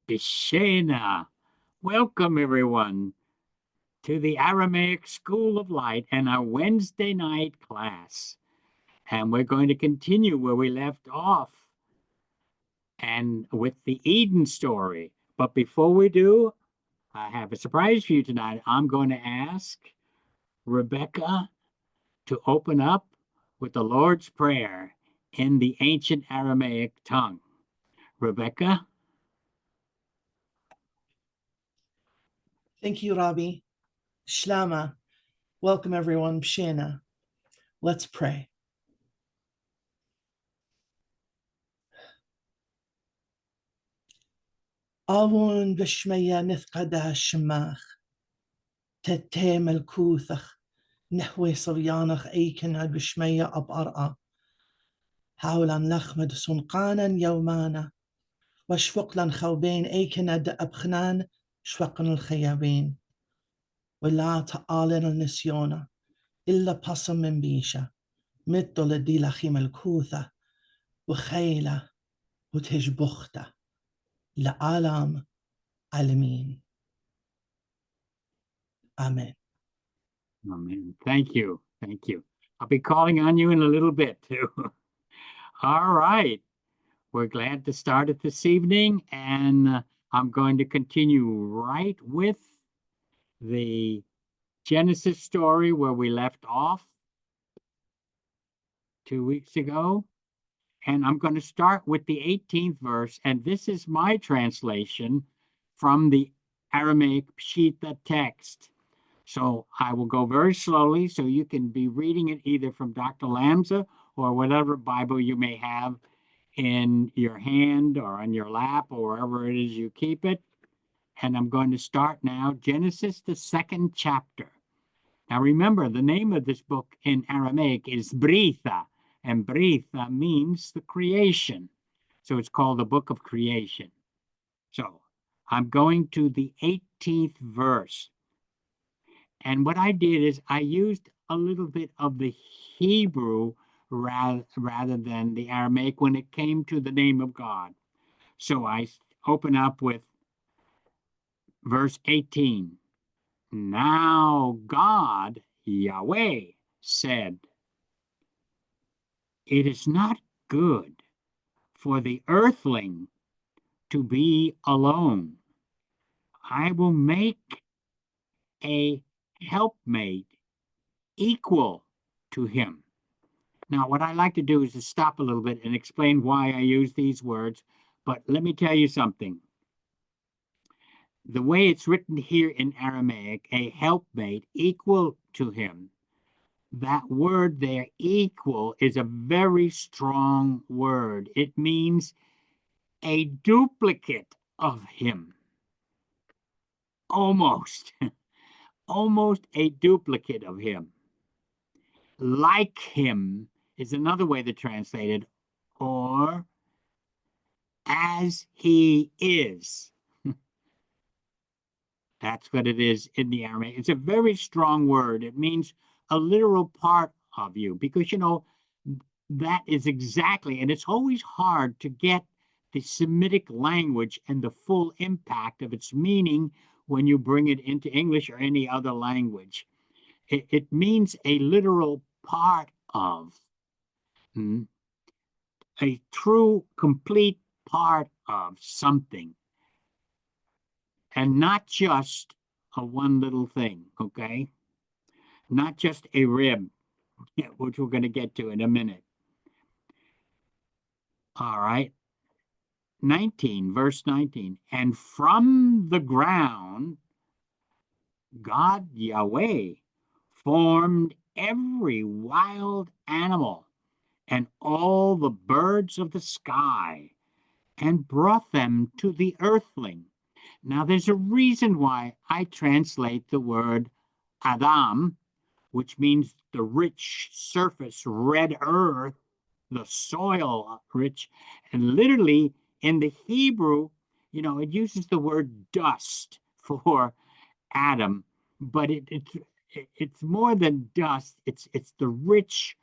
Bishena. Welcome, everyone, to the Aramaic School of Light and our Wednesday night class. And we're going to continue where we left off and with the Eden story. But before we do, I have a surprise for you tonight. I'm going to ask Rebecca to open up with the Lord's Prayer in the ancient Aramaic tongue. Rebecca? Thank you, Rabbi. Shlama. Welcome, everyone. B'Shena. Let's pray. Avon b'shmeya nithqada shemach. Tete melkuthach. Nehwe savyanach eiken ad b'shmeya ab ar'a. Haulan lachmed sunqanan yawmana. Washfuklan chawbein eiken ad abkhnan. Shwakan al-khayabin. ولا تعالن النسيون إلا بصم من بيشة مدو لدي لخيم الكوثة وخيلة وتجبختة لعالم عالمين. Amen. Amen. Thank you. Thank you. I'll be calling on you in a little bit, too. All right. We're glad to start it this evening, and I'm going to continue right with the Genesis story where we left off 2 weeks ago. And I'm going to start with the 18th verse, and this is my translation from the Aramaic Pshita text. So I will go very slowly so you can be reading it either from Dr. Lamza or whatever Bible you may have in your hand or on your lap or wherever it is you keep it. And I'm going to start now, Genesis, the 2nd chapter. Now remember, the name of this book in Aramaic is Britha, and Britha means the creation. So it's called the book of creation. So I'm going to the 18th verse. And what I did is I used a little bit of the Hebrew rather than the Aramaic when it came to the name of God. So I open up with verse 18. Now God, Yahweh, said, it is not good for the earthling to be alone. I will make a helpmate equal to him. Now, what I like to do is to stop a little bit and explain why I use these words. But let me tell you something. The way it's written here in Aramaic, a helpmate equal to him, that word there, equal, is a very strong word. It means a duplicate of him. Almost. Almost a duplicate of him. Like him is another way to translate it, or as he is. That's what it is in the Aramaic. It's a very strong word. It means a literal part of you, because, you know, that is exactly, and it's always hard to get the Semitic language and the full impact of its meaning when you bring it into English or any other language. It means a literal part of, a true, complete part of something, and not just a one little thing, okay? Not just a rib, which we're going to get to in a minute. All right. 19, verse 19. And from the ground, God, Yahweh, formed every wild animal and all the birds of the sky and brought them to the earthling. Now, there's a reason why I translate the word Adam, which means the rich surface, red earth, the soil rich, and literally in the Hebrew, you know, it uses the word dust for Adam, but it's more than dust. It's the rich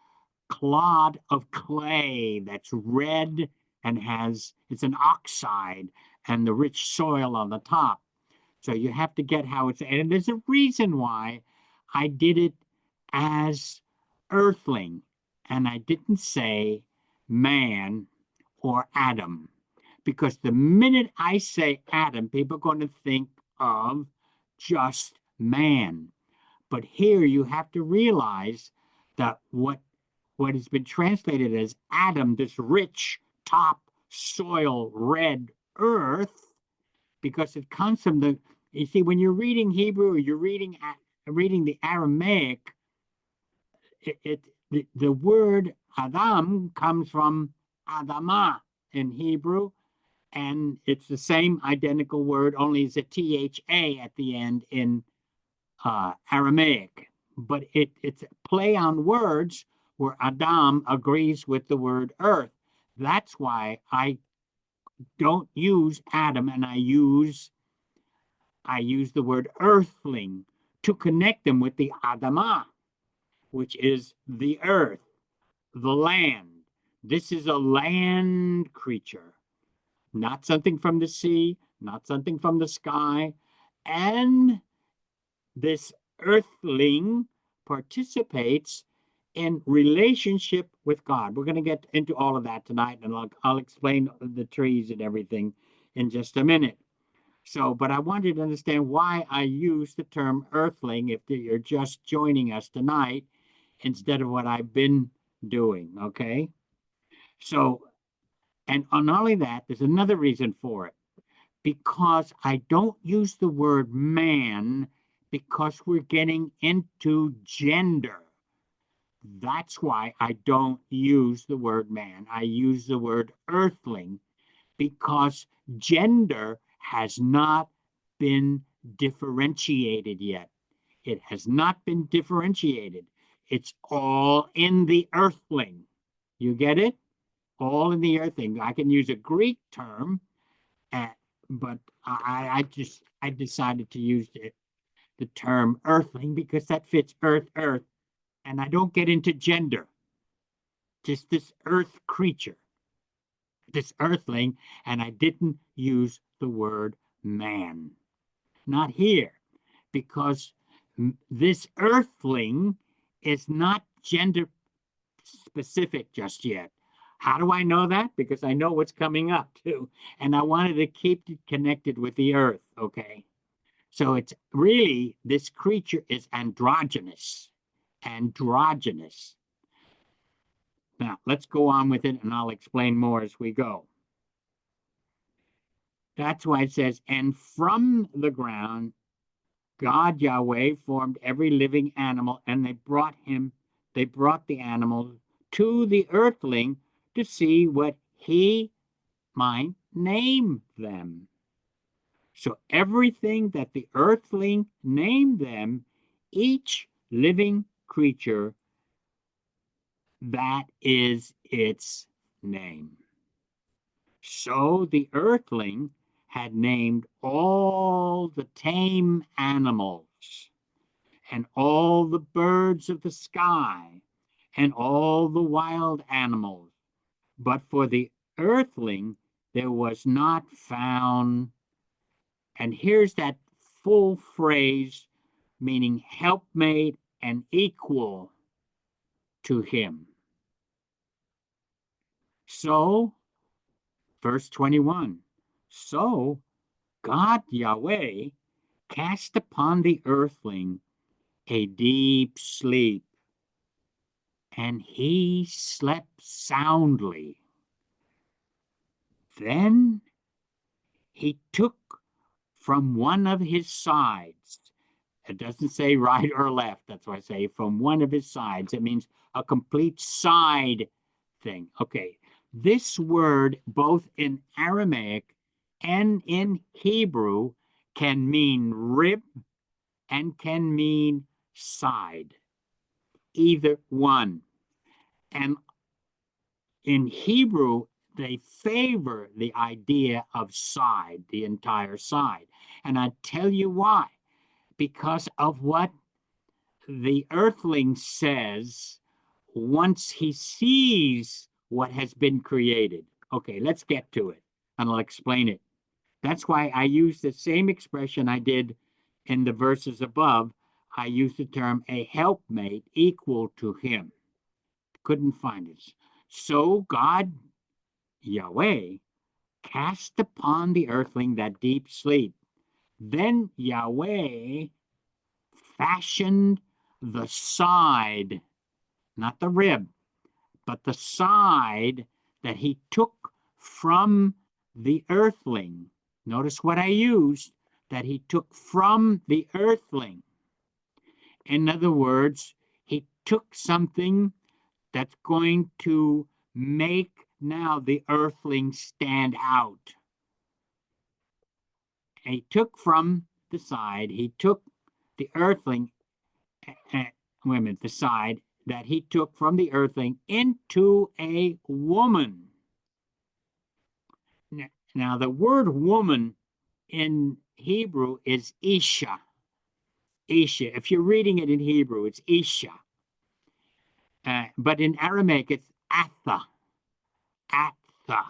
clod of clay that's red and it's an oxide, and the rich soil on the top. So you have to get how it's, and there's a reason why I did it as earthling, and I didn't say man or Adam, because the minute I say Adam, people are going to think of just man. But here you have to realize that what has been translated as Adam, this rich top soil, red earth, because it comes from the, you see, when you're reading Hebrew or you're reading the Aramaic, the word Adam comes from Adamah in Hebrew, and it's the same identical word, only it's a THA at the end in Aramaic. But it's a play on words where Adam agrees with the word earth. That's why I don't use Adam, and I use the word earthling to connect them with the Adamah, which is the earth, the land. This is a land creature, not something from the sea, not something from the sky. And this earthling participates in relationship with God. We're going to get into all of that tonight, and I'll explain the trees and everything in just a minute. So, but I want you to understand why I use the term earthling if you're just joining us tonight instead of what I've been doing, okay? So, and not only that, there's another reason for it. Because I don't use the word man, because we're getting into gender. That's why I don't use the word man. I use the word earthling, because gender has not been differentiated yet. It has not been differentiated. It's all in the earthling. You get it? All in the earthling. I can use a Greek term, but I decided to use the term earthling because that fits earth, and I don't get into gender. Just this earth creature, this earthling, and I didn't use the word man. Not here, because this earthling is not gender specific just yet. How do I know that? Because I know what's coming up too. And I wanted to keep it connected with the earth, okay? So it's really, this creature is androgynous. Androgynous. Now, let's go on with it, and I'll explain more as we go. That's why it says, and from the ground, God Yahweh formed every living animal, and they brought the animals to the earthling to see what he might name them. So everything that the earthling named them, each living creature, that is its name. So the earthling had named all the tame animals, and all the birds of the sky, and all the wild animals. But for the earthling, there was not found, and here's that full phrase, meaning helpmate and equal to him. So, verse 21, so God Yahweh cast upon the earthling a deep sleep, and he slept soundly. Then he took from one of his sides. It doesn't say right or left. That's why I say from one of his sides. It means a complete side thing. Okay. This word, both in Aramaic and in Hebrew, can mean rib and can mean side. Either one. And in Hebrew, they favor the idea of side, the entire side. And I tell you why. Because of what the earthling says once he sees what has been created. Okay, let's get to it, and I'll explain it. That's why I use the same expression I did in the verses above. I use the term a helpmate equal to him. Couldn't find it. So God, Yahweh, cast upon the earthling that deep sleep. Then Yahweh fashioned the side, not the rib, but the side that he took from the earthling. Notice what I used, that he took from the earthling. In other words, he took something that's going to make now the earthling stand out. And he took from the side, he took the earthling, women, the side that he took from the earthling into a woman. Now, the word woman in Hebrew is Isha. Isha. If you're reading it in Hebrew, it's Isha. But in Aramaic, it's Atha. Atha.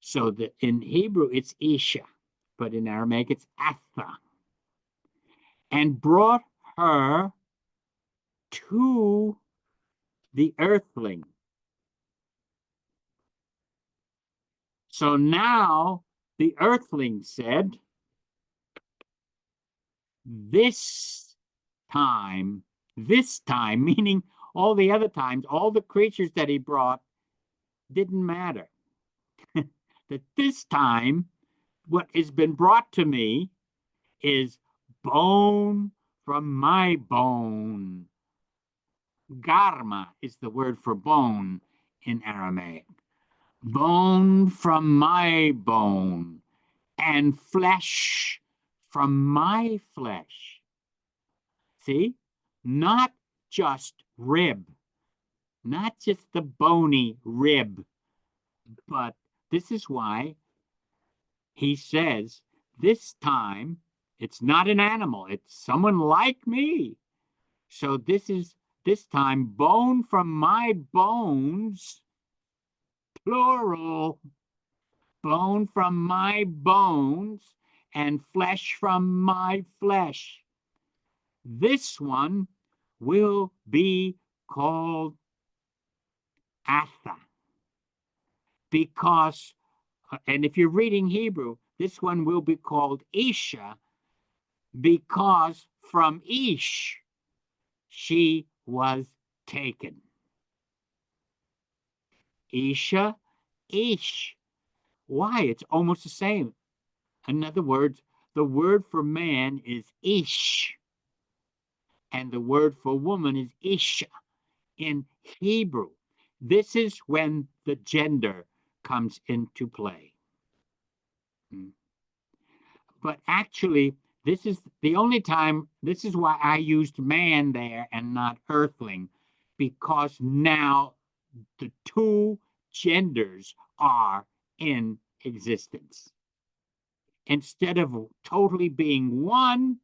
So in Hebrew, it's Isha. But in Aramaic, it's Atha. And brought her to the earthling. So now the earthling said, this time, meaning all the other times, all the creatures that he brought didn't matter. That this time, what has been brought to me is bone from my bone. Garma is the word for bone in Aramaic. Bone from my bone, and flesh from my flesh. See? Not just rib, not just the bony rib, but this is why he says, this time it's not an animal, it's someone like me. So this time bone from my bones, plural, bone from my bones, and flesh from my flesh. This one will be called Atha. Because, and if you're reading Hebrew, this one will be called Isha, because from Ish she was taken. Isha, Ish. Why? It's almost the same. In other words, the word for man is Ish, and the word for woman is Isha in Hebrew. This is when the gender comes into play. But actually, this is the only time, this is why I used man there and not earthling, because now the two genders are in existence. Instead of totally being one,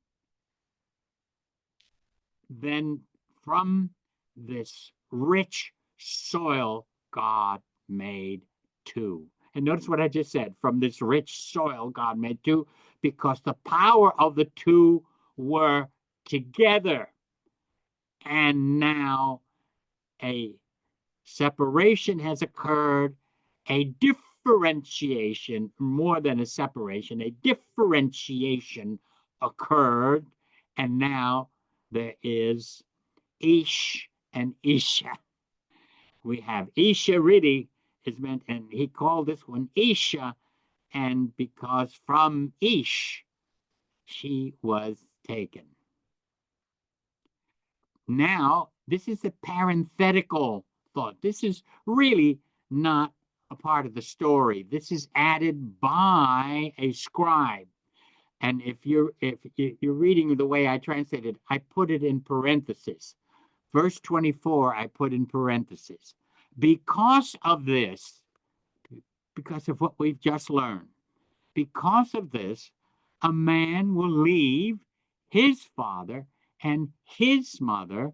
then from this rich soil, God made two. And notice what I just said, from this rich soil, God made two, because the power of the two were together. And now a separation has occurred, a differentiation, more than a separation, a differentiation occurred, and now there is Ish and Isha. We have Isha really is meant, and he called this one Isha, and because from Ish she was taken. Now, this is a parenthetical thought. This is really not a part of the story. This is added by a scribe. And if you're reading the way I translated, I put it in parentheses. Verse 24, I put in parentheses. Because of this, because of what we've just learned, because of this, a man will leave his father and his mother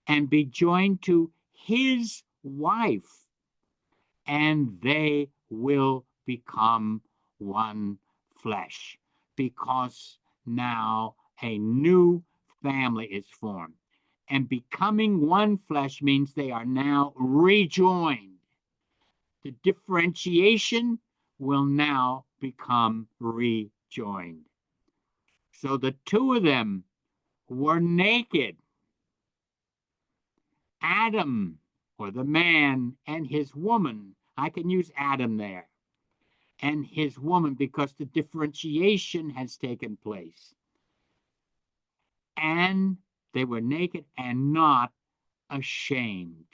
and be joined to his wife, and they will become one flesh, because now a new family is formed. And becoming one flesh means they are now rejoined. The differentiation will now become rejoined. So the two of them were naked. Adam, or the man, and his woman. I can use Adam there. And his woman, because the differentiation has taken place. And they were naked and not ashamed.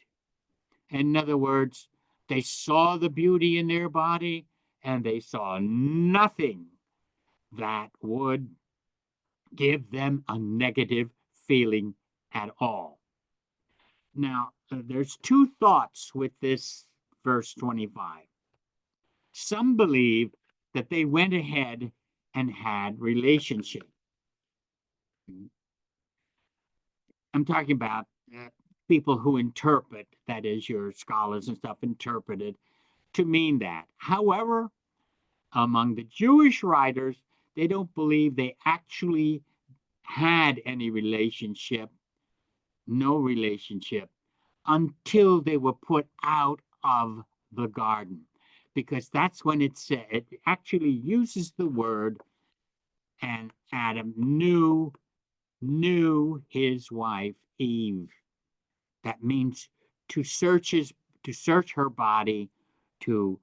In other words, they saw the beauty in their body and they saw nothing that would give them a negative feeling at all. Now, there's two thoughts with this verse 25. Some believe that they went ahead and had relationship. I'm talking about people who interpret, that is, your scholars and stuff, interpreted to mean that. However, among the Jewish writers, they don't believe they actually had any relationship, no relationship, until they were put out of the garden. Because that's when it actually uses the word, and Adam knew his wife Eve. That means to search her body, to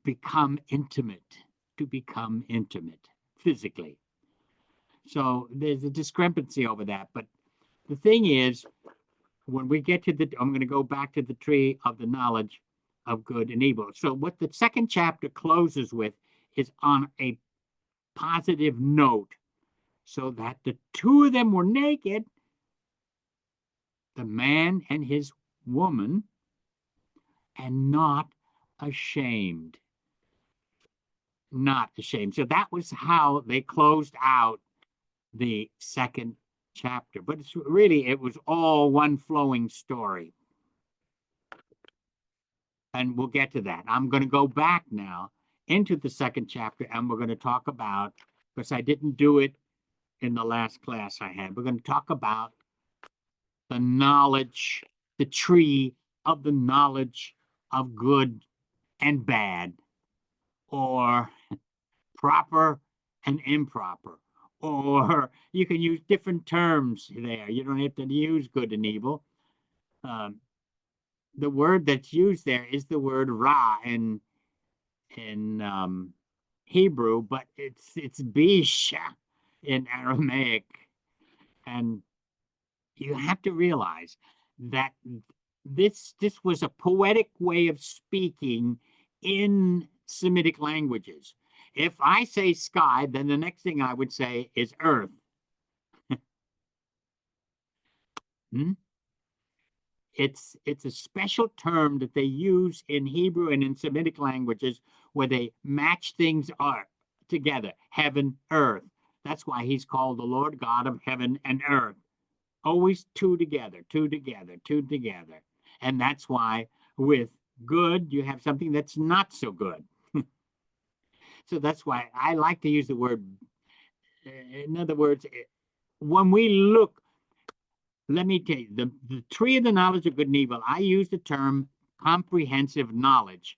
become intimate, physically. So there's a discrepancy over that. But the thing is, when we get to I'm going to go back to the tree of the knowledge of good and evil. So what the second chapter closes with is on a positive note, so that the two of them were naked, the man and his woman, and not ashamed. Not ashamed. So that was how they closed out the second chapter. But it's really, it was all one flowing story. And we'll get to that. I'm going to go back now into the second chapter, and we're going to talk about, because I didn't do it in the last class I had, we're going to talk about the knowledge, the tree of the knowledge of good and bad, or proper and improper, or you can use different terms there. You don't have to use good and evil. The word that's used there is the word ra in Hebrew, but it's bish in Aramaic, and you have to realize that this was a poetic way of speaking in Semitic languages. If I say sky, then the next thing I would say is earth. It's a special term that they use in Hebrew and in Semitic languages, where they match things together, heaven, earth. That's why he's called the Lord God of heaven and earth. Always two together, two together, two together. And that's why with good, you have something that's not so good. So that's why I like to use the word. In other words, when we look, let me tell you, the tree of the knowledge of good and evil, I use the term comprehensive knowledge.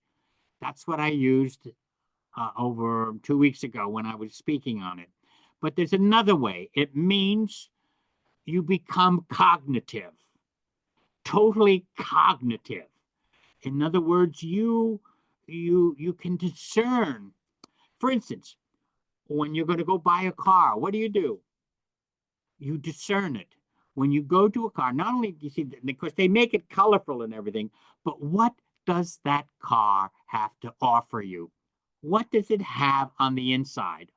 That's what I used over 2 weeks ago when I was speaking on it. But there's another way. It means you become cognitive, totally cognitive. In other words, you can discern. For instance, when you're going to go buy a car, what do? You discern it. When you go to a car, not only do you see, because they make it colorful and everything, but what does that car have to offer you? What does it have on the inside?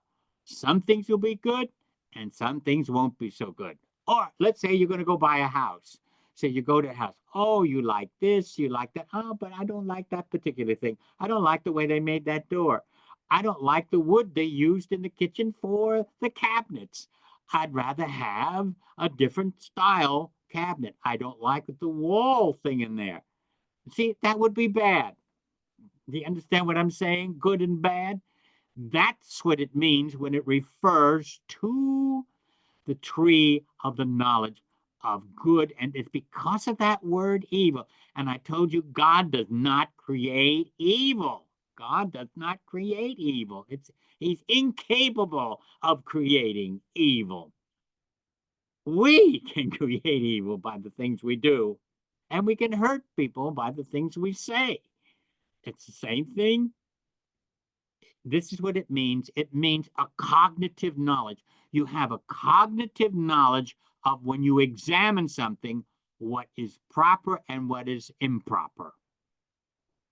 Some things will be good and some things won't be so good. Or let's say you're going to go buy a house. So you go to a house. Oh, you like this, you like that. Oh, but I don't like that particular thing. I don't like the way they made that door. I don't like the wood they used in the kitchen for the cabinets. I'd rather have a different style cabinet. I don't like the wall thing in there. See, that would be bad. Do you understand what I'm saying? Good and bad. That's what it means when it refers to the tree of the knowledge of good. And it's because of that word evil. And I told you, God does not create evil. God does not create evil. He's incapable of creating evil. We can create evil by the things we do, and we can hurt people by the things we say. It's the same thing. This is what it means. It means a cognitive knowledge. You have a cognitive knowledge of, when you examine something, what is proper and what is improper.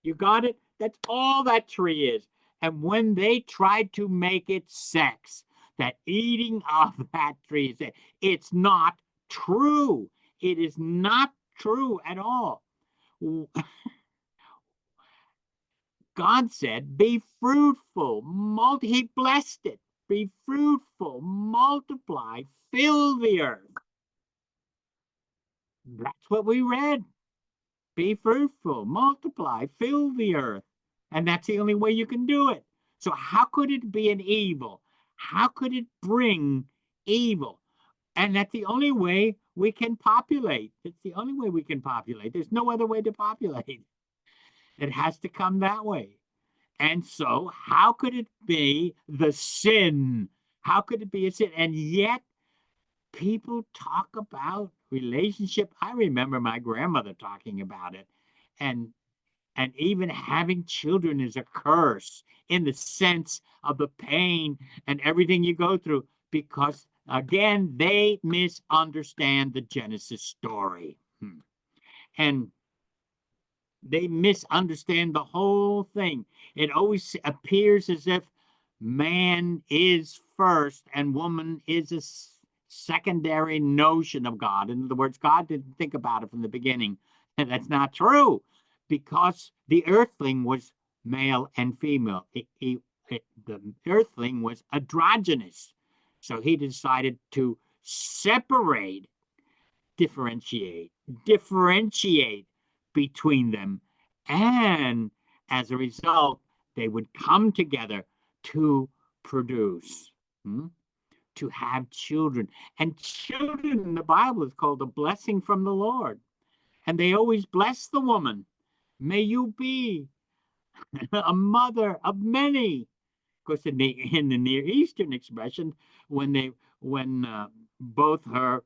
You got it? That's all that tree is. And when they tried to make it sex, that eating of that tree, it's not true. It is not true at all. God said, be fruitful, he blessed it. Be fruitful, multiply, fill the earth. That's what we read. Be fruitful, multiply, fill the earth. And that's the only way you can do it. So how could it be an evil? How could it bring evil? And that's the only way we can populate. It's the only way we can populate. There's no other way to populate. It has to come that way. And so, how could it be the sin? How could it be a sin? And yet, people talk about relationship. I remember my grandmother talking about it. And even having children is a curse in the sense of the pain and everything you go through, because again, they misunderstand the Genesis story. And they misunderstand the whole thing. It always appears as if man is first and woman is a secondary notion of God. In other words, God didn't think about it from the beginning. And that's not true, because the earthling was male and female. The earthling was androgynous. So he decided to separate, differentiate between them. And as a result, they would come together to produce, to have children. And children in the Bible is called a blessing from the Lord. And they always bless the woman. May you be a mother of many. Of course, in the Near Eastern expression, when both her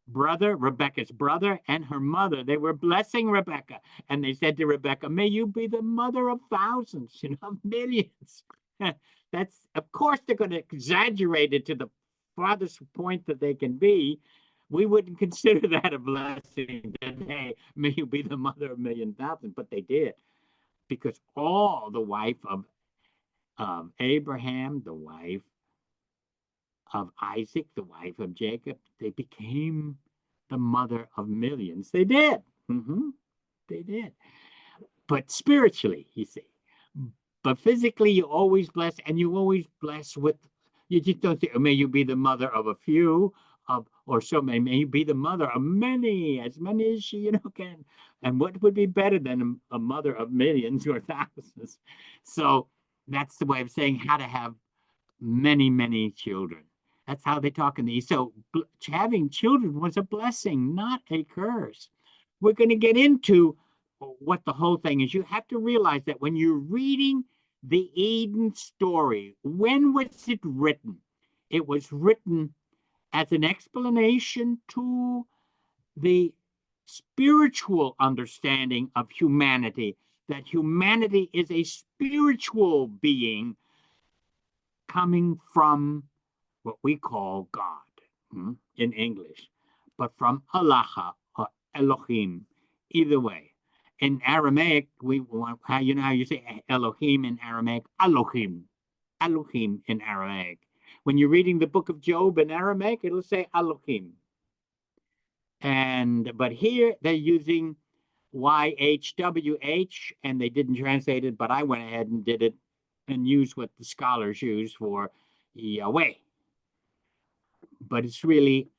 brother, Rebecca's brother, and her mother, they were blessing Rebecca. And they said to Rebecca, may you be the mother of thousands, millions. That's, of course, they're going to exaggerate it to the farthest point that they can be. We wouldn't consider that a blessing today. May you be the mother of 1,000,000, but they did. Because all the wife of Abraham, the wife of Isaac, the wife of Jacob, they became the mother of millions. They did. They did. But spiritually, you see. But physically, you always bless, and you always bless with, you just don't say, oh, may you be the mother of a few, or so may you be the mother of many, as many as she, can. And what would be better than a mother of millions or thousands? So that's the way of saying how to have many, many children. That's how they talk in the East. So having children was a blessing, not a curse. We're going to get into what the whole thing is. You have to realize that when you're reading the Eden story, when was it written? It was written as an explanation to the spiritual understanding of humanity, that humanity is a spiritual being coming from what we call God in English, but from Allah or Elohim, either way. In Aramaic, how you say Elohim in Aramaic? Elohim. Elohim in Aramaic. When you're reading the book of Job in Aramaic, it'll say Elohim. But here they're using YHWH, and they didn't translate it, but I went ahead and did it and used what the scholars use for Yahweh. But it's really,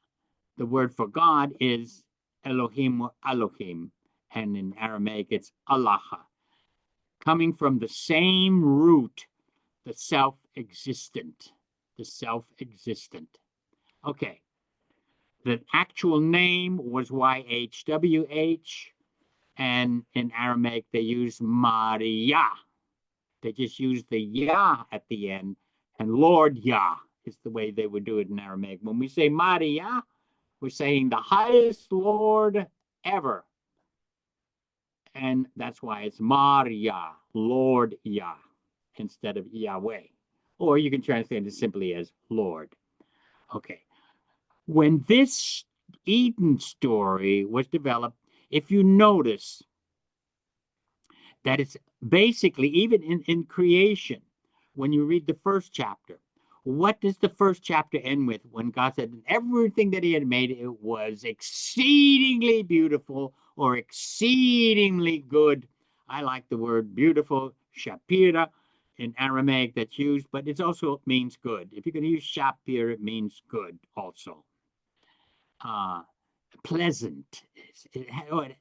the word for God is Elohim or Elohim, and in Aramaic it's Allah. coming from the same root, the self-existent, the self-existent. Okay, the actual name was YHWH, and in Aramaic they use Maria. They just use the Yah at the end, and Lord Yah is the way they would do it in Aramaic. When we say Maria, we're saying the highest Lord ever. And that's why it's Maria, Lord Yah, instead of Yahweh. Or you can translate it simply as Lord. Okay. When this Eden story was developed, if you notice that it's basically, even in creation, when you read the first chapter, what does the first chapter end with when God said everything that he had made, it was exceedingly beautiful or exceedingly good? I like the word beautiful, shapira, in Aramaic that's used, but it also means good. If you're going to use shapir, it means good also. Pleasant.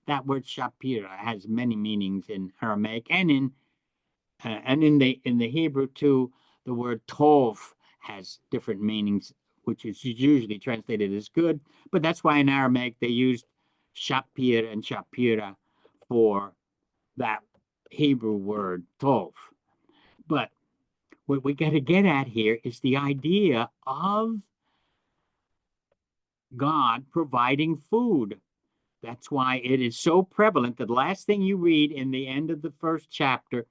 That word shapira has many meanings in Aramaic and in the Hebrew too. The word tov has different meanings, which is usually translated as good. But that's why in Aramaic they used shapir and shapira for that Hebrew word tov. But what we got to get at here is the idea of God providing food. That's why it is so prevalent. The last thing you read in the end of the first chapter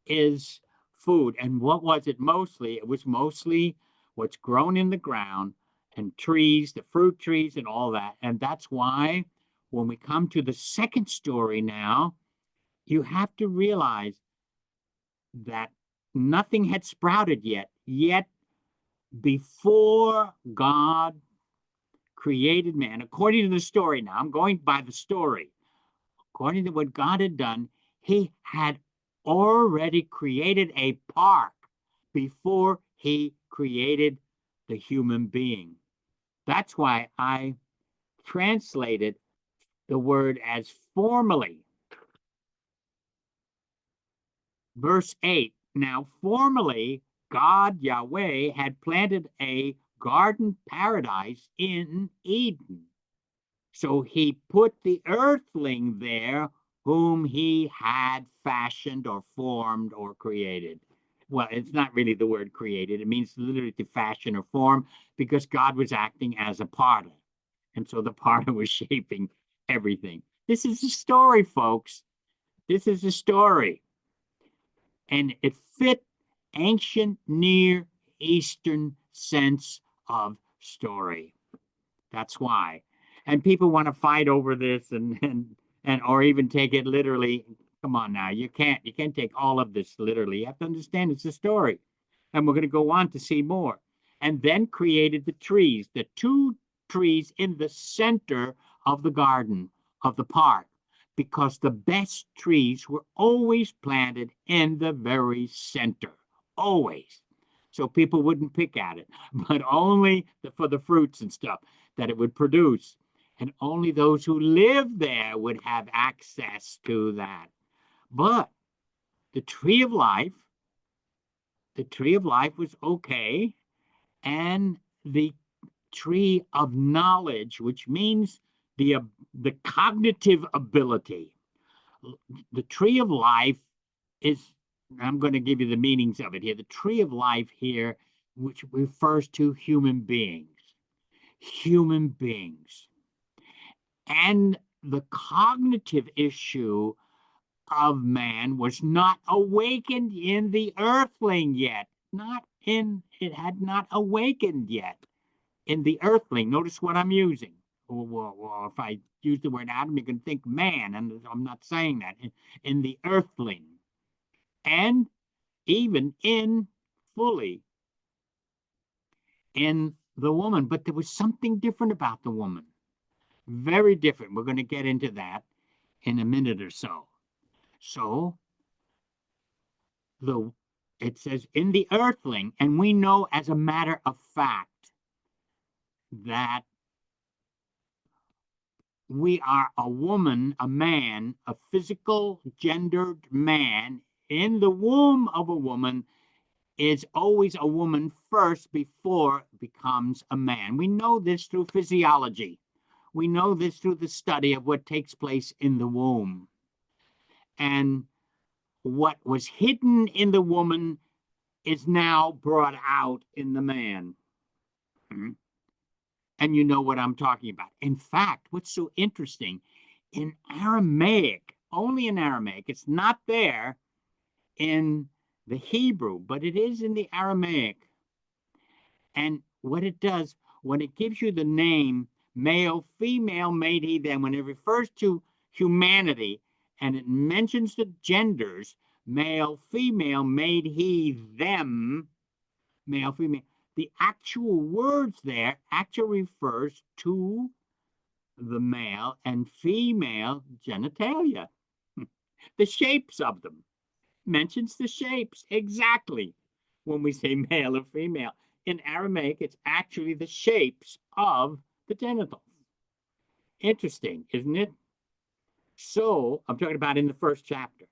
is food. And what was it mostly? It was mostly what's grown in the ground and trees, the fruit trees and all that. And that's why when we come to the second story now, you have to realize that nothing had sprouted yet. Yet before God created man, according to the story, now I'm going by the story, according to what God had done, he had already created a park before he created the human being. That's why I translated the word as formally. Verse 8, now formerly God Yahweh had planted a garden paradise in Eden. So he put the earthling there whom he had fashioned or formed or created. Well, it's not really the word created. It means literally to fashion or form, because God was acting as a potter. And so the potter was shaping everything. This is a story, folks. This is a story. And it fit ancient Near Eastern sense of story. That's why. And people want to fight over this and or even take it literally. Come on now, you can't take all of this literally. You have to understand it's a story. And we're going to go on to see more. And then created the trees, the two trees in the center of the garden, of the park, because the best trees were always planted in the very center, always. So people wouldn't pick at it, but only for the fruits and stuff that it would produce. And only those who lived there would have access to that. But the tree of life was okay. And the tree of knowledge, which means the cognitive ability. The tree of life is, I'm going to give you the meanings of it here. The tree of life here, which refers to human beings. Human beings. And the cognitive issue of man was not awakened in the earthling yet. It had not awakened yet in the earthling. Notice what I'm using. Well, if I use the word Adam, you can think man, and I'm not saying that. In the earthling. And even in fully in the woman. But there was something different about the woman. Very different. We're going to get into that in a minute or so. So it says in the earthling, and we know as a matter of fact that we are a woman, a man, a physical gendered man in the womb of a woman is always a woman first before it becomes a man. We know this through physiology. We know this through the study of what takes place in the womb. And what was hidden in the woman is now brought out in the man. And you know what I'm talking about. In fact, what's so interesting, in Aramaic, only in Aramaic, it's not there in the Hebrew, but it is in the Aramaic. And what it does, when it gives you the name male, female, made he, them, when it refers to humanity and it mentions the genders, male, female, made he, them, male, female, the actual words there actually refers to the male and female genitalia, the shapes of them. Mentions the shapes exactly when we say male or female. In Aramaic, it's actually the shapes of the genitals. Interesting, isn't it? So I'm talking about in the first chapter.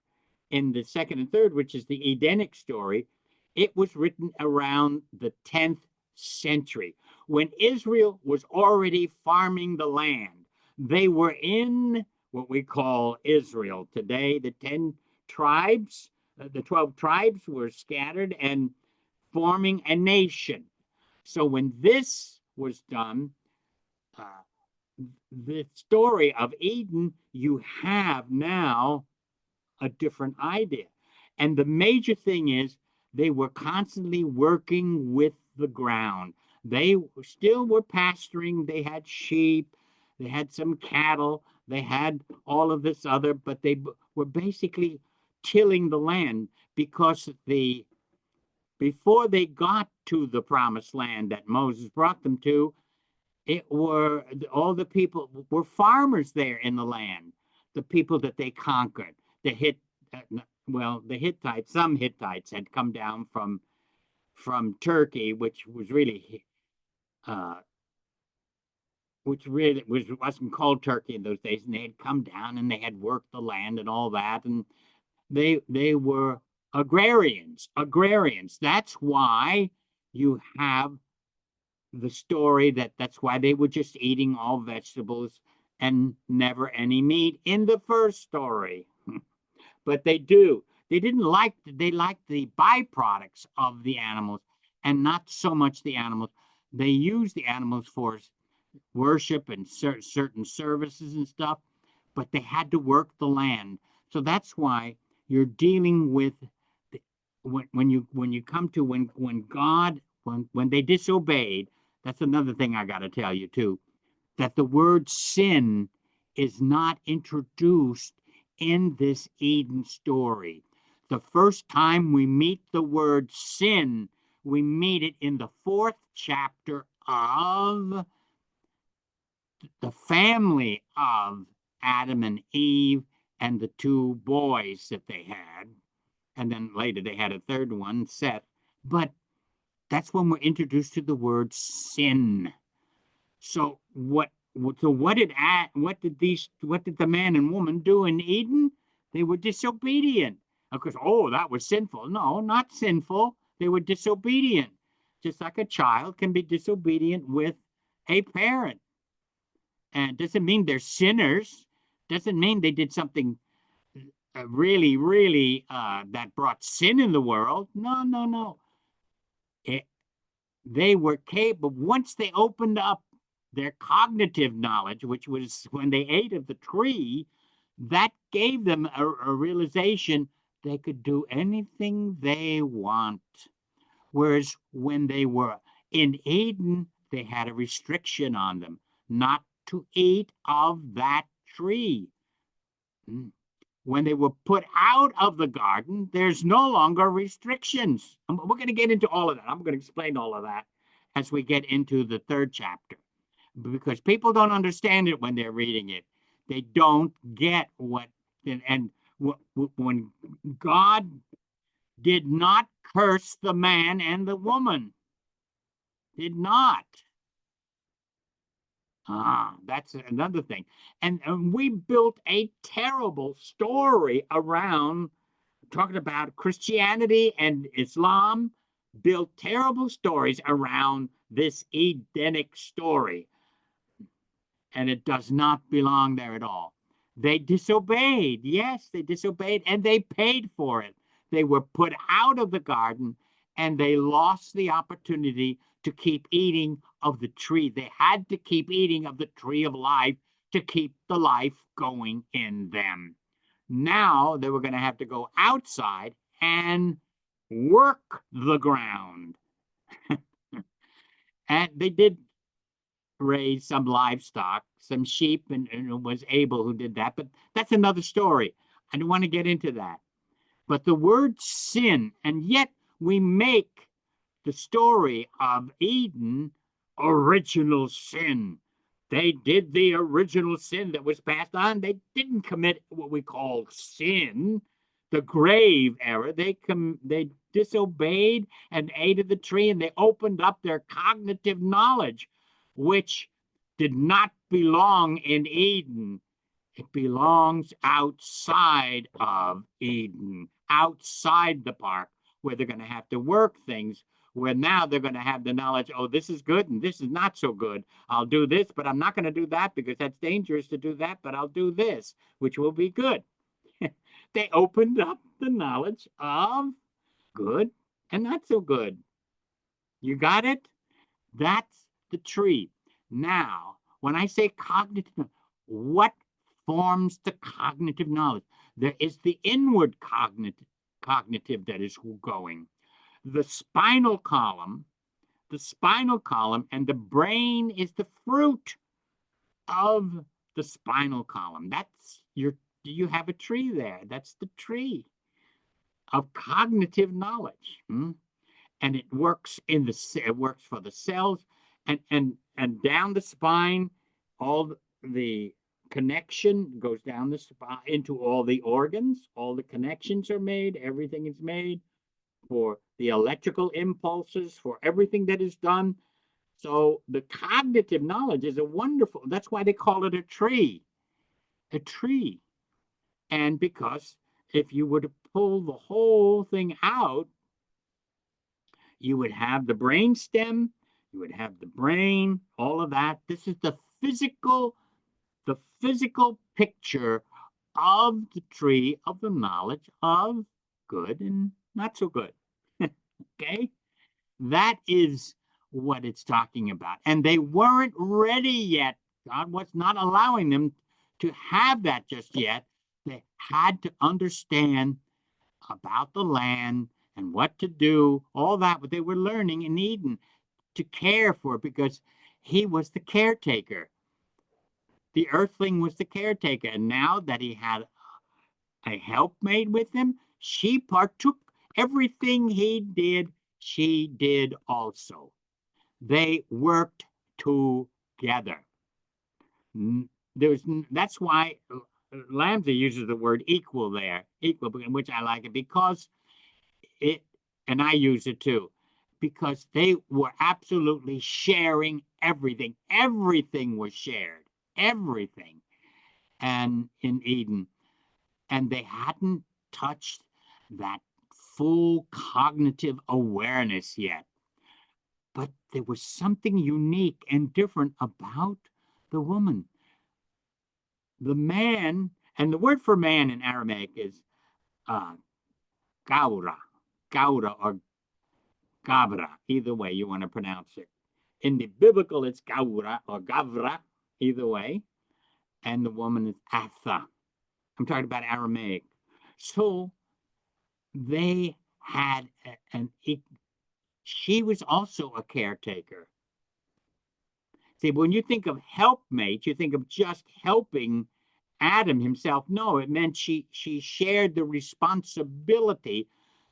In the second and third, which is the Edenic story, it was written around the 10th century when Israel was already farming the land. They were in what we call Israel today. The 10 tribes, the 12 tribes were scattered and forming a nation. So when this was done, the story of Eden, you have now a different idea. And the major thing is they were constantly working with the ground. They still were pasturing. They had sheep, they had some cattle, they had all of this other, but they were basically tilling the land because before they got to the promised land that Moses brought them to, all the people were farmers there in the land, the people that they conquered. The Hittites, some Hittites had come down from Turkey, which wasn't called Turkey in those days, and they had come down and they had worked the land and all that, and they were agrarians. That's why you have the story that's why they were just eating all vegetables and never any meat in the first story. But they liked the byproducts of the animals and not so much the animals. They used the animals for worship and certain services and stuff, but they had to work the land. So that's why you're dealing with when you come to when God when they disobeyed. That's another thing I got to tell you too, that the word sin is not introduced in this Eden story. The first time we meet the word sin, we meet it in the 4th chapter of the family of Adam and Eve and the 2 boys that they had. And then later they had a third one, Seth. But that's when we're introduced to the word sin. So what did the man and woman do in Eden? They were disobedient. Of course, that was sinful. No, not sinful. They were disobedient. Just like a child can be disobedient with a parent. And it doesn't mean they're sinners. Doesn't mean they did something really, really that brought sin in the world. No. They were capable, once they opened up their cognitive knowledge, which was when they ate of the tree, that gave them a realization they could do anything they want. Whereas when they were in Eden, they had a restriction on them not to eat of that tree. When they were put out of the garden, there's no longer restrictions. We're going to get into all of that. I'm going to explain all of that as we get into the 3rd chapter, because people don't understand it when they're reading it. They don't get when God did not curse the man and the woman, did not. That's another thing. And we built a terrible story around talking about Christianity and Islam built terrible stories around this Edenic story, and it does not belong there at all. They disobeyed. Yes, they disobeyed, and they paid for it. They were put out of the garden, and they lost the opportunity to keep eating of the tree. They had to keep eating of the tree of life to keep the life going in them. Now they were going to have to go outside and work the ground. And they did raise some livestock, some sheep, and it was Abel who did that. But that's another story. I don't want to get into that. But the word sin, and yet we make the story of Eden original sin. They did the original sin that was passed on. They didn't commit what we call sin, the grave error. They disobeyed and ate of the tree, and they opened up their cognitive knowledge, which did not belong in Eden. It belongs outside of Eden, outside the park, where they're going to have to work things, where now they're going to have the knowledge, oh, this is good and this is not so good. I'll do this, but I'm not going to do that because that's dangerous to do that, but I'll do this, which will be good. They opened up the knowledge of good and not so good. You got it? That's the tree. Now, when I say cognitive, what forms the cognitive knowledge? There is the inward cognitive that is going. The spinal column, and the brain is the fruit of the spinal column. That's you have a tree there. That's the tree of cognitive knowledge. And it works for the cells, and down the spine, all the connection goes down the spine into all the organs. All the connections are made. Everything is made for the electrical impulses, for everything that is done. So the cognitive knowledge is a wonderful, that's why they call it a tree. And because if you were to pull the whole thing out, you would have the brain stem, you would have the brain, all of that. This is the physical picture of the tree of the knowledge of good and not so good. Okay? That is what it's talking about. And they weren't ready yet. God was not allowing them to have that just yet. They had to understand about the land and what to do, all that, what they were learning in Eden, to care for it, because he was the caretaker. The earthling was the caretaker. And now that he had a helpmate with him, she partook. Everything he did, she did also. They worked together. That's why Lambda uses the word equal there, equal, which I like it, because it, and I use it too, because they were absolutely sharing everything. Everything was shared, everything. And in Eden, and they hadn't touched that full cognitive awareness yet. But there was something unique and different about the woman. The man, and the word for man in Aramaic is gaura or gavra, either way you want to pronounce it. In the biblical, it's gaura or gavra, either way. And the woman is atha. I'm talking about Aramaic. So they had she was also a caretaker. See, when you think of helpmate, you think of just helping Adam himself. No, it meant she shared the responsibility.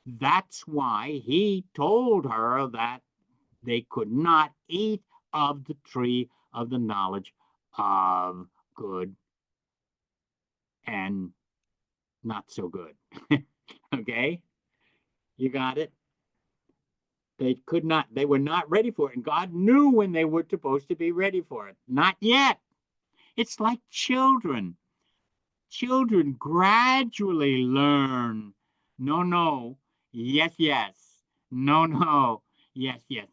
That's why he told her that they could not eat of the tree of the knowledge of good and not so good. Okay? You got it? They were not ready for it. And God knew when they were supposed to be ready for it. Not yet. It's like children. Children gradually learn No, no. Yes, yes. No, no. Yes, yes.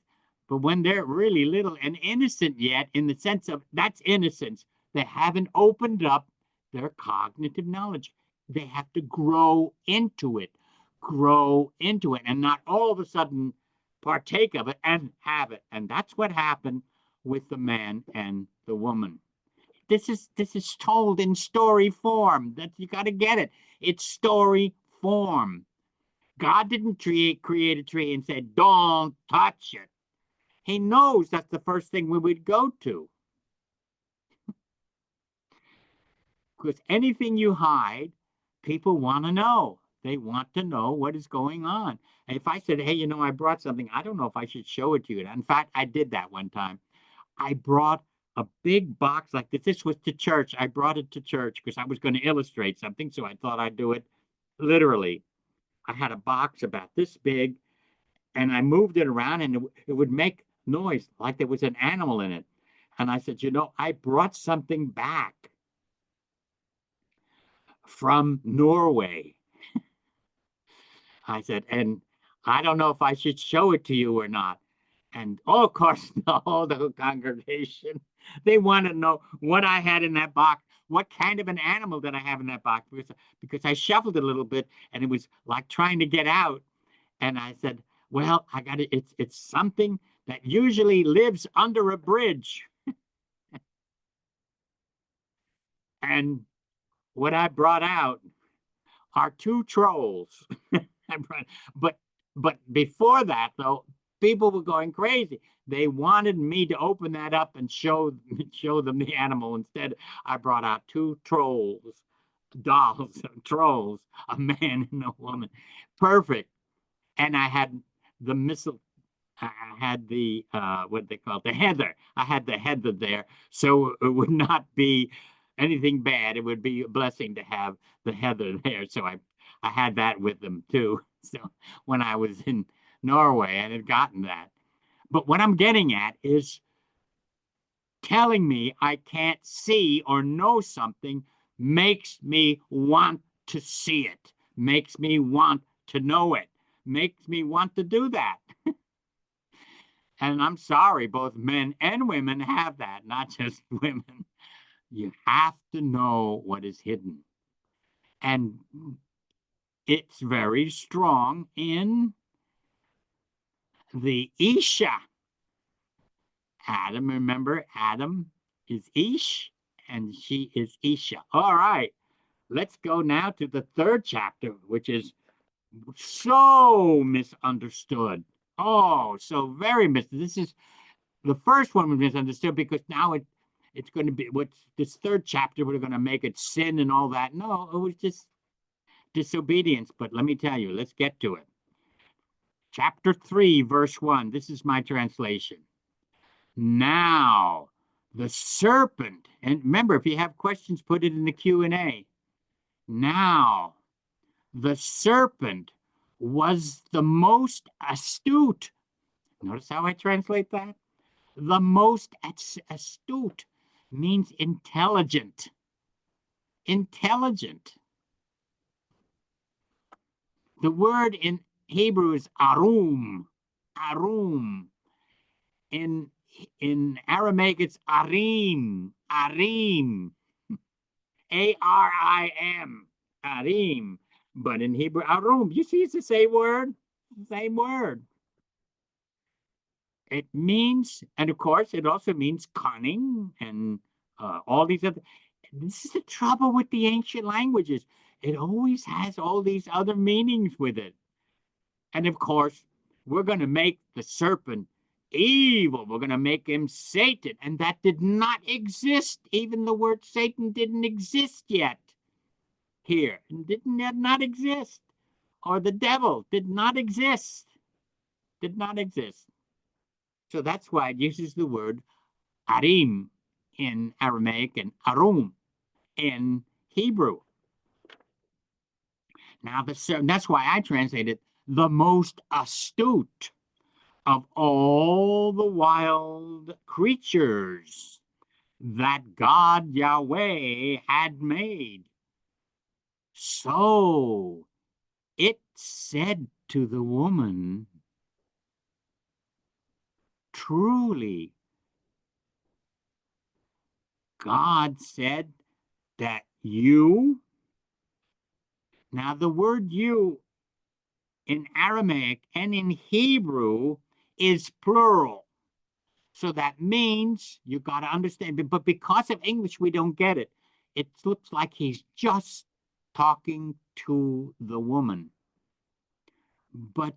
But when they're really little and innocent yet, in the sense of that's innocence, they haven't opened up their cognitive knowledge. They have to grow into it, and not all of a sudden partake of it and have it. And that's what happened with the man and the woman. This is told in story form. That you got to get it. It's story form. God didn't create a tree and say, "Don't touch it." He knows that's the first thing we would go to. Because anything you hide, people want to know. They want to know what is going on. And if I said, "Hey, I brought something," I don't know if I should show it to you. In fact, I did that one time. I brought a big box like this. This was to church. I brought it to church because I was going to illustrate something. So I thought I'd do it literally. I had a box about this big and I moved it around and it would make noise like there was an animal in it. And I said, I brought something back from Norway. I said, and I don't know if I should show it to you or not. And oh, of course, the whole congregation, they want to know what I had in that box. What kind of an animal did I have in that box? Because I shuffled it a little bit and it was like trying to get out. And I said, well, I got it. It's something that usually lives under a bridge. And what I brought out are two trolls. but but before that, though, people were going crazy. They wanted me to open that up and show them the animal. Instead, I brought out two dolls, trolls, a man and a woman. Perfect. And I had the missile. I had the what they call it, the heather. I had the heather there, so it would not be anything bad. It would be a blessing to have the heather there. So I had that with them too. So when I was in Norway, I had gotten that. But what I'm getting at is telling me I can't see or know something makes me want to see it, makes me want to know it, makes me want to do that. And I'm sorry, both men and women have that, not just women. You have to know what is hidden. And it's very strong in the Isha. Adam, remember, Adam is Ish and she is Isha. All right, let's go now to the third chapter, which is so misunderstood. Oh, so very misunderstood. This is the first one was misunderstood because now it's going to be what's this third chapter. We're going to make it sin and all that. No, it was just disobedience. But let me tell you, let's get to it. Chapter 3, verse 1. This is my translation. Now the serpent, and remember, if you have questions, put it in the Q&A. Now the serpent was the most astute. Notice how I translate that? The most astute means intelligent. Intelligent. The word in Hebrew is arum. Arum. In Aramaic, it's arim. Arim. Arim. Arim. But in Hebrew, arum. You see, it's the same word. Same word. It means, and of course, it also means cunning and all these other. This is the trouble with the ancient languages. It always has all these other meanings with it. And of course, we're going to make the serpent evil. We're going to make him Satan. And that did not exist. Even the word Satan didn't exist yet here. Did not exist. Or the devil did not exist. Did not exist. So that's why it uses the word arim in Aramaic and arum in Hebrew. Now, that's why I translated the most astute of all the wild creatures that God Yahweh had made. So It said to the woman, truly, God said that you, now the word you in Aramaic and in Hebrew is plural. So that means you got to understand, but because of English, we don't get it. It looks like he's just talking to the woman. But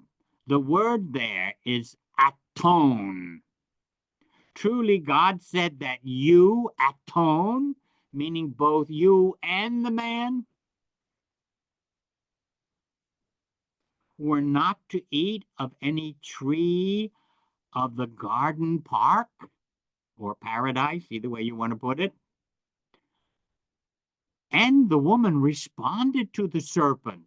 the word there is atone. Truly, God said that you atone, meaning both you and the man, were not to eat of any tree of the garden park or paradise, either way you want to put it. And the woman responded to the serpent.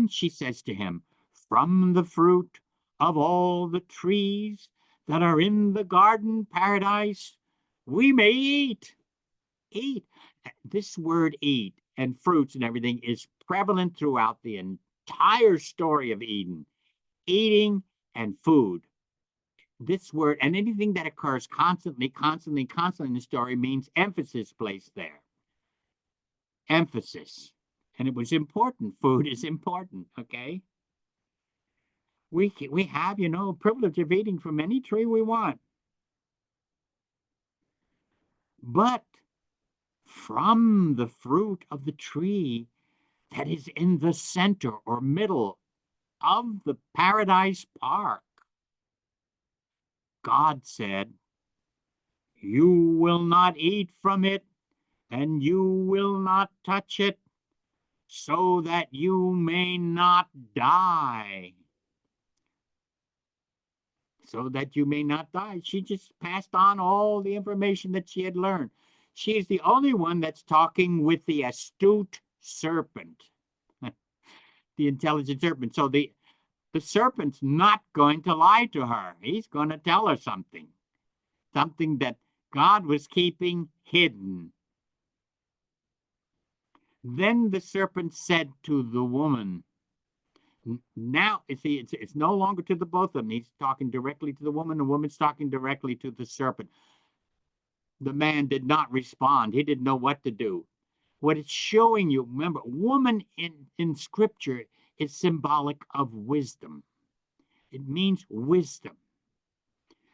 She says to him, from the fruit of all the trees that are in the garden paradise, we may eat. Eat. This word eat and fruits and everything is prevalent throughout the entire story of Eden. Eating and food. This word and anything that occurs constantly in the story means emphasis placed there. Emphasis. And it was important. Food is important, okay? We have, privilege of eating from any tree we want. But from the fruit of the tree that is in the center or middle of the paradise park, God said, you will not eat from it, and you will not touch it, so that you may not die. So that you may not die. She just passed on all the information that she had learned. She is the only one that's talking with the astute serpent, the intelligent serpent. So the serpent's not going to lie to her. He's going to tell her something that God was keeping hidden. Then the serpent said to the woman, now, see, it's no longer to the both of them. He's talking directly to the woman. The woman's talking directly to the serpent. The man did not respond. He didn't know what to do. What it's showing you, remember, woman in scripture is symbolic of wisdom. It means wisdom.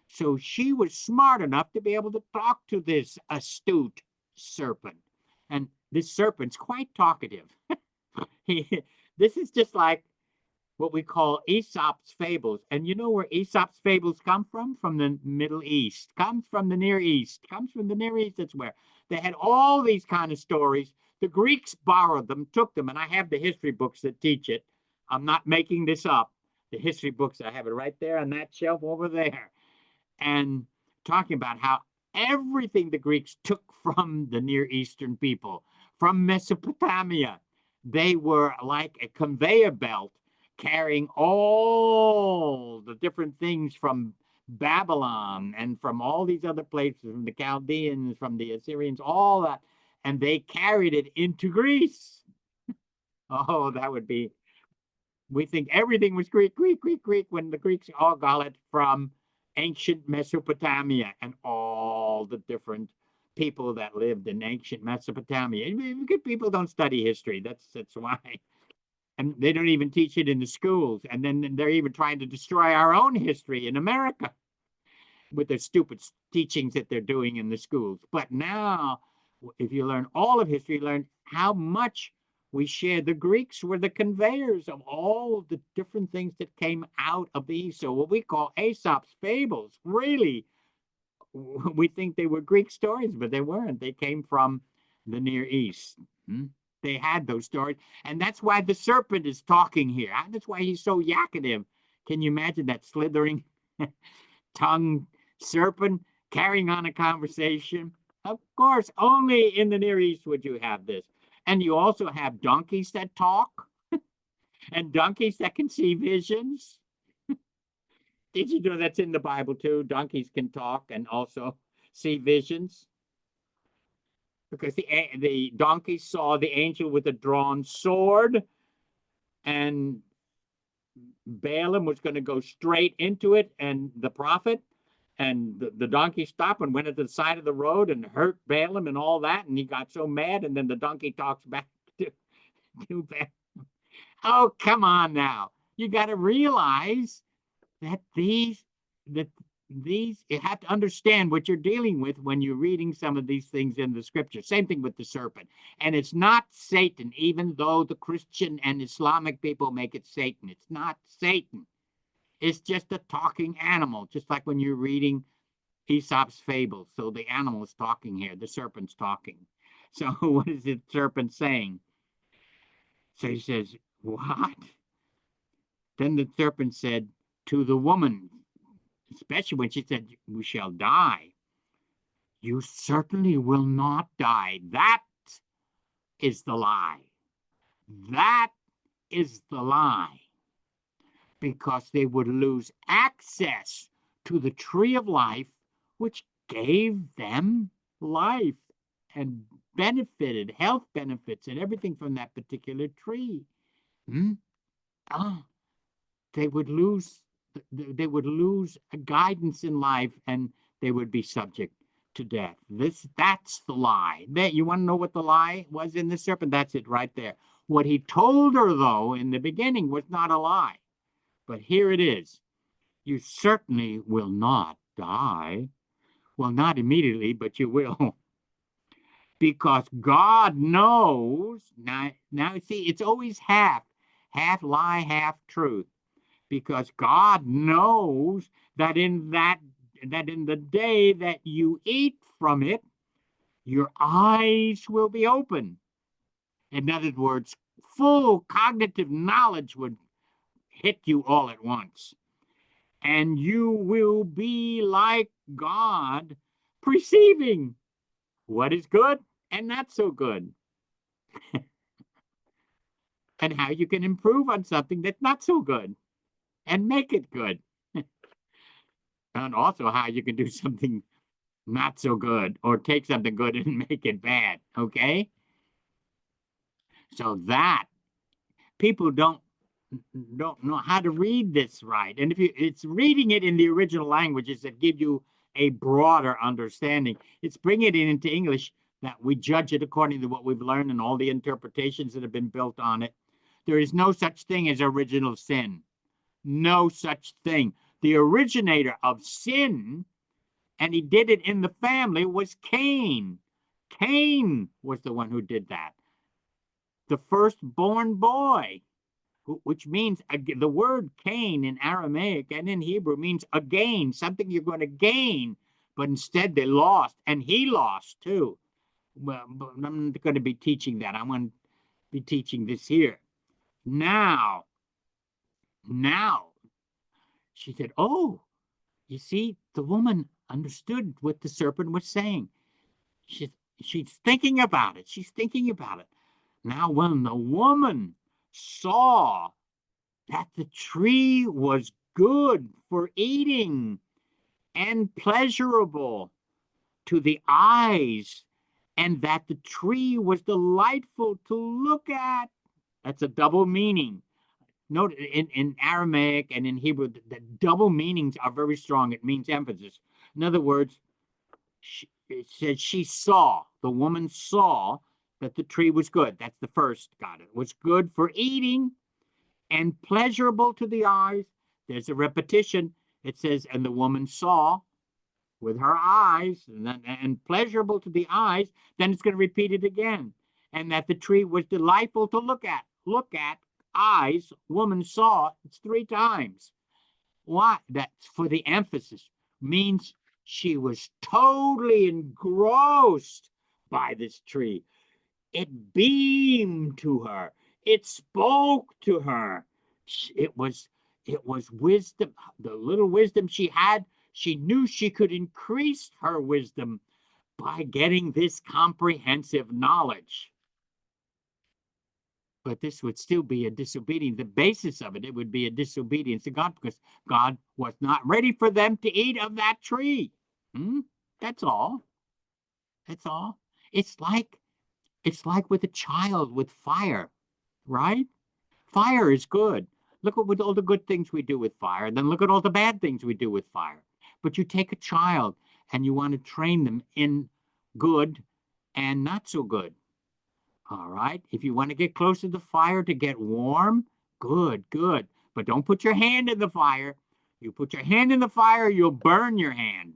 So she was smart enough to be able to talk to this astute serpent. And this serpent's quite talkative. This is just like what we call Aesop's fables. And you know where Aesop's fables come from? From the Middle East, comes from the Near East, comes from the Near East. That's where they had all these kind of stories. The Greeks borrowed them, took them, and I have the history books that teach it. I'm not making this up. The history books, I have it right there on that shelf over there. And talking about how everything the Greeks took from the Near Eastern people, from Mesopotamia, they were like a conveyor belt carrying all the different things from Babylon and from all these other places, from the Chaldeans, from the Assyrians, all that, and they carried it into Greece. Oh, that would be, we think everything was Greek, when the Greeks all got it from ancient Mesopotamia and all the different people that lived in ancient Mesopotamia. People don't study history. That's why. And they don't even teach it in the schools. And then they're even trying to destroy our own history in America with their stupid teachings that they're doing in the schools. But now, if you learn all of history, learn how much we share. The Greeks were the conveyors of all the different things that came out of the East. So what we call Aesop's fables, really, we think they were Greek stories, but they weren't. They came from the Near East. They had those stories. And that's why the serpent is talking here. That's why he's so yakkative. Can you imagine that slithering tongue serpent carrying on a conversation? Of course, only in the Near East would you have this. And you also have donkeys that talk and donkeys that can see visions. Did you know that's in the Bible too? Donkeys can talk and also see visions. because the donkey saw the angel with a drawn sword, and Balaam was going to go straight into it, and the prophet, and the donkey stopped and went to the side of the road and hurt Balaam and all that, and he got so mad, and then the donkey talks back to Balaam. Oh, come on now. You got to realize that you have to understand what you're dealing with when you're reading some of these things in the scripture. Same thing with the serpent. And it's not Satan, even though the Christian and Islamic people make it Satan. It's not Satan. It's just a talking animal, just like when you're reading Aesop's fables. So the animal is talking here, the serpent's talking. So what is the serpent saying? So he says, what? Then the serpent said to the woman, especially when she said, we shall die, you certainly will not die. That is the lie. That is the lie. Because they would lose access to the tree of life, which gave them life and benefited, health benefits and everything from that particular tree. They would lose a guidance in life, and they would be subject to death. That's the lie. You want to know what the lie was in the serpent? That's it right there. What he told her, though, in the beginning was not a lie. But here it is. You certainly will not die. Well, not immediately, but you will. Because God knows. Now see, it's always half lie, half truth. Because God knows that in the day that you eat from it, your eyes will be open. In other words, full cognitive knowledge would hit you all at once. And you will be like God, perceiving what is good and not so good. And how you can improve on something that's not so good and make it good. And also how you can do something not so good, or take something good and make it bad, okay? So that people don't know how to read this right. And if it's reading it in the original languages that give you a broader understanding. It's bringing it into English that we judge it according to what we've learned and all the interpretations that have been built on it. There is no such thing as original sin. No such thing. The originator of sin, and he did it in the family, was Cain. Cain was the one who did that. The firstborn boy, which means the word Cain in Aramaic and in Hebrew means a gain, something you're going to gain. But instead they lost, and he lost too. Well, but I'm not going to be teaching that. I'm going to be teaching this here. Now, she said, oh, you see, the woman understood what the serpent was saying. She's thinking about it. She's thinking about it. Now, when the woman saw that the tree was good for eating and pleasurable to the eyes, and that the tree was delightful to look at. That's a double meaning. Note in Aramaic and in Hebrew, the double meanings are very strong. It means emphasis. In other words, it says the woman saw that the tree was good. That's the first, got it. It was good for eating and pleasurable to the eyes. There's a repetition. It says, and the woman saw with her eyes, and pleasurable to the eyes. Then it's going to repeat it again. And that the tree was delightful to look at. Look at, eyes, woman saw. It's 3 times. Why? That's for the emphasis. Means she was totally engrossed by this tree. It beamed to her. It spoke to her. It was wisdom. The little wisdom she had, she knew she could increase her wisdom by getting this comprehensive knowledge. But this would still be a disobedience. The basis of it would be a disobedience to God, because God was not ready for them to eat of that tree. That's all. That's all. It's like with a child with fire, right? Fire is good. Look at all the good things we do with fire, and then look at all the bad things we do with fire. But you take a child and you want to train them in good and not so good. All right. If you want to get close to the fire to get warm, good, good. But don't put your hand in the fire. You put your hand in the fire, you'll burn your hand.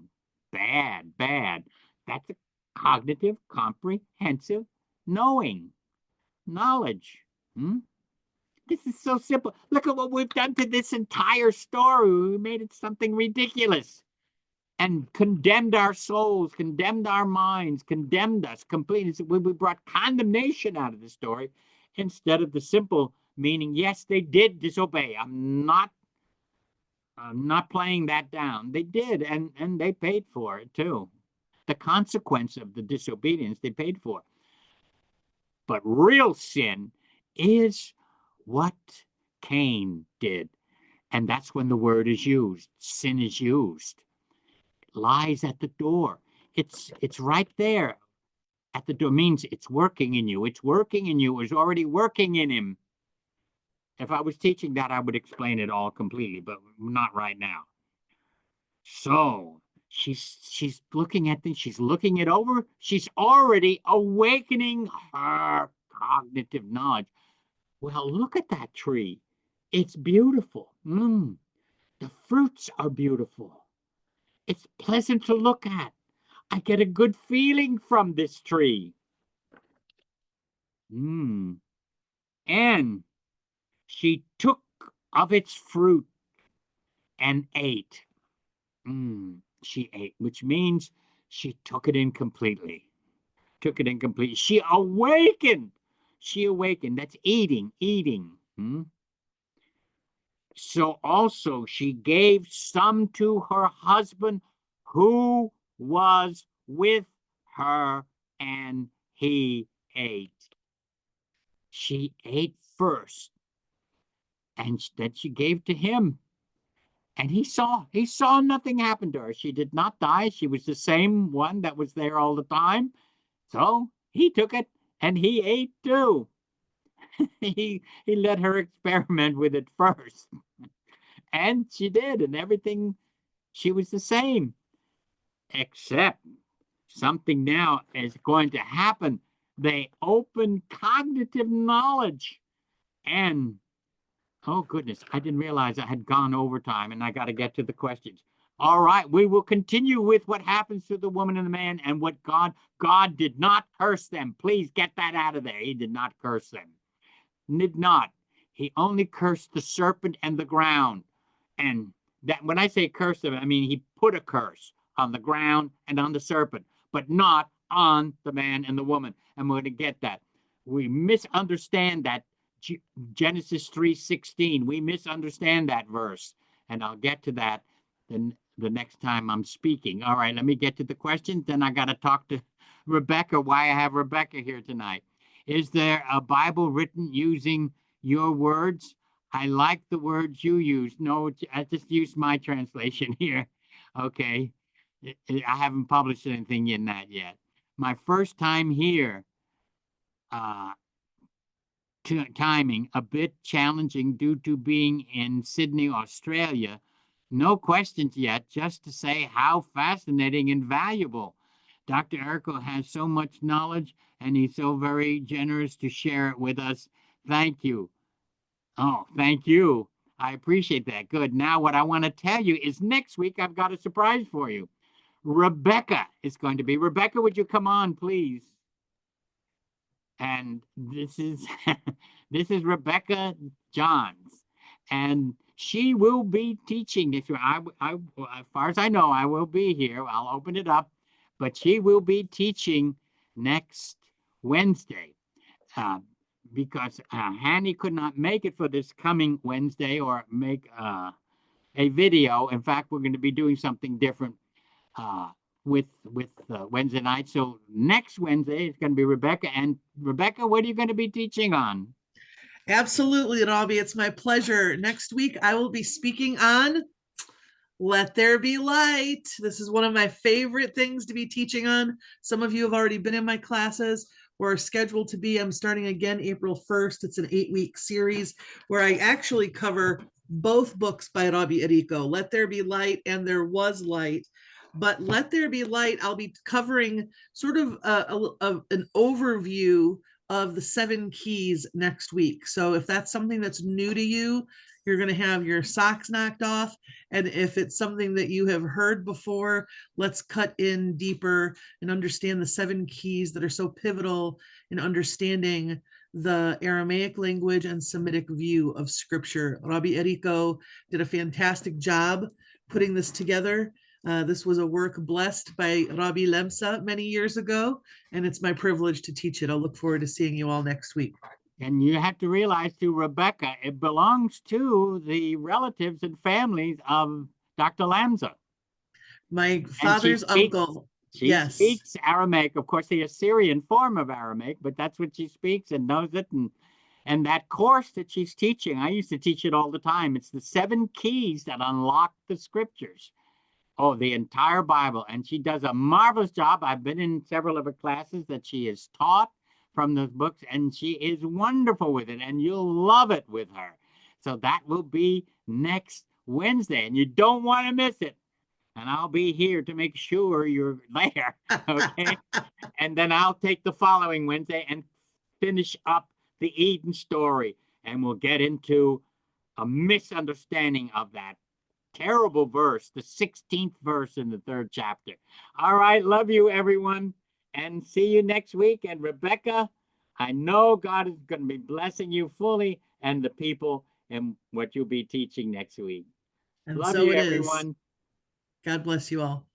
Bad, bad. That's a cognitive, comprehensive knowing, knowledge. Hmm? This is so simple. Look at what we've done to this entire story. We made it something ridiculous and condemned our souls, condemned our minds, condemned us completely. We brought condemnation out of the story instead of the simple meaning, yes, they did disobey. I'm not playing that down. They did, and they paid for it too. The consequence of the disobedience, they paid for. But real sin is what Cain did. And that's when the word is used. Sin is used. It lies at the door. It's right there at the door. It means it's working in you. It's working in you. It's already working in him. If I was teaching that, I would explain it all completely, but not right now. So she's looking at things. She's looking it over. She's already awakening her cognitive knowledge. Well, look at that tree. It's beautiful. The fruits are beautiful. It's pleasant to look at. I get a good feeling from this tree. And she took of its fruit and ate. She ate, which means she took it in completely. Took it in completely. She awakened. She awakened. That's eating. So also she gave some to her husband who was with her, and he ate. She ate first, and then she gave to him. And he saw nothing happen to her. She did not die. She was the same one that was there all the time. So he took it and he ate too. he let her experiment with it first. And she did, and everything, she was the same. Except something now is going to happen. They open cognitive knowledge. And oh goodness, I didn't realize I had gone overtime and I got to get to the questions. All right, we will continue with what happens to the woman and the man and what God did not curse them. Please get that out of there. He did not curse them. Did not. He only cursed the serpent and the ground. And that when I say curse them, I mean he put a curse on the ground and on the serpent, but not on the man and the woman. And we're going to get that. We misunderstand that Genesis 3:16. We misunderstand that verse, and I'll get to that the next time I'm speaking. All right, let me get to the questions. Then I got to talk to Rebecca. Why I have Rebecca here tonight? Is there a Bible written using your words? I like the words you use. No, I just used my translation here. Okay, I haven't published anything in that yet. My first time here. Timing a bit challenging due to being in Sydney, Australia. No questions yet, just to say how fascinating and valuable. Dr. Errico has so much knowledge and he's so very generous to share it with us. Thank you. Oh, thank you. I appreciate that. Good. Now, what I want to tell you is next week I've got a surprise for you. Rebecca is going to be. Rebecca, would you come on, please? And this is this is Rebecca Johns, and she will be teaching this year. As far as I know, I will be here. I'll open it up, but she will be teaching next Wednesday because Hanny could not make it for this coming Wednesday or make a video. In fact, we're going to be doing something different with Wednesday night. So next Wednesday it's going to be Rebecca. And Rebecca, what are you going to be teaching on? Absolutely, Robbie. It's my pleasure. Next week I will be speaking on Let there be light. This is one of my favorite things to be teaching on. Some of you have already been in my classes or are scheduled to be. I'm starting again April 1st. It's an 8-week series where I actually cover both books by Rocco Errico, Let There Be Light and There Was Light. But Let There Be Light, I'll be covering sort of an overview of the 7 keys next week. So if that's something that's new to you, you're going to have your socks knocked off. And if it's something that you have heard before, let's cut in deeper and understand the 7 keys that are so pivotal in understanding the Aramaic language and Semitic view of scripture. Rocco Errico did a fantastic job putting this together. This was a work blessed by Rabbi Lemsa many years ago, and it's my privilege to teach it. I'll look forward to seeing you all next week. And you have to realize, to Rebecca, it belongs to the relatives and families of Dr. Lamza. My father's uncle. She speaks Aramaic, of course, the Assyrian form of Aramaic, but that's what she speaks and knows it. And that course that she's teaching, I used to teach it all the time. It's the 7 keys that unlock the scriptures. Oh, the entire Bible. And she does a marvelous job. I've been in several of her classes that she has taught from those books, and she is wonderful with it, and you'll love it with her. So that will be next Wednesday, and you don't want to miss it. And I'll be here to make sure you're there, okay? And then I'll take the following Wednesday and finish up the Eden story, and we'll get into a misunderstanding of that terrible verse, the 16th verse in the 3rd chapter. All right, love you, everyone, and see you next week. And Rebecca, I know God is going to be blessing you fully and the people and what you'll be teaching next week. And Love so you, it everyone. is. God bless you all.